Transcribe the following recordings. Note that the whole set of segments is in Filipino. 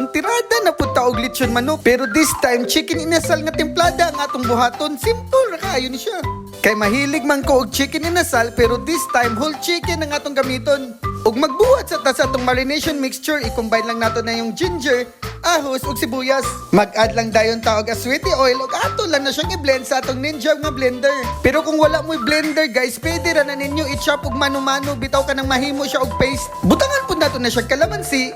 atong tirada na punta og lechon manok. Pero this time, chicken inasal nga templada ang atong buhaton. Simple ra kaayo ni siya. Kay mahilig man ko og chicken inasal, pero this time, whole chicken ang atong gamiton. Ug magbuhat sa tas atong marination mixture, i-combine lang nato na yung ginger, ahos ug sibuyas. Mag-add lang dayon ta og aswiti oil ug ato lang na siyang i-blend sa atong ninja nga blender. Pero kung wala mo'y blender guys, pwede ra na ninyo i-chop og mano-mano, bitaw ka nang mahimo siya og paste. Butangan po nato na siya kalamansi,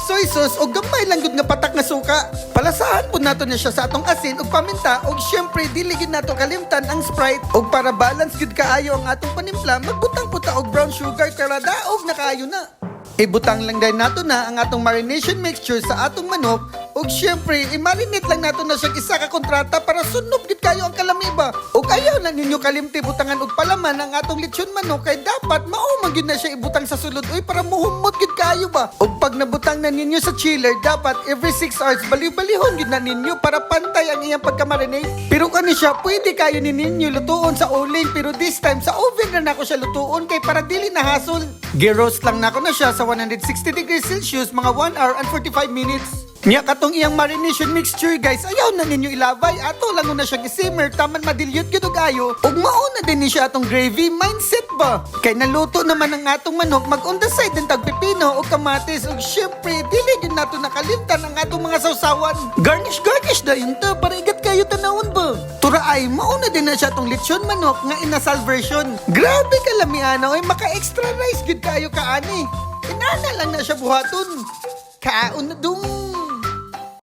soy sauce o gamay lang gud nga patak nga suka. Palasahan po nato na siya sa atong asin ug paminta ug syempre dili gid nato kalimtan ang Sprite. Ug para balance gud kaayo ang atong panimpla, magbutang puta og brown sugar para daog na kaayo na. Ibutang lang din nato na ang atong marination mixture sa atong manok ug syempre i-marinate lang nato na siya isa ka kontrata para sunog gid kayo ang kalamiba. Ug ayaw na ninyo kalimti butangan og palaman ang atong lechon manok kay dapat mao man gyud na siya ibutang sa sulod oy para muhumot gid kayo ba. Ug pag nabutang na ninyo sa chiller, dapat every 6 hours baliw-balihon gid na ninyo para pantay ang iyang pagka-marinate. Pero kani siya pwede kayo ni ninyo lutuon sa uling, pero this time sa oven na nako siya lutuon kay para dili na hasol. Gi-roast lang nako na siya sa 160 degrees Celsius mga 1 hour and 45 minutes. Nya katong iyang marination mixture guys, ayaw na ninyo ilabay, ato lang na siya gi-simmer taman madilyot gyud og ayo. Ug mao na din ni siya atong gravy mindset ba. Kay naluto naman ang atong manok, mag on the side din tag pipino ug kamatis ug syempre dili gyud nato nakalimtan ang atong mga sausawan. Garnish na yun to para igat kayo tanawon ba. Tura ay mao na din na siya atong lechon manok nga inasal version. Grabe ka lamiana oy, maka extra rice gyud kayo kaani. Inana lang na siya buhaton. Kaon na dung.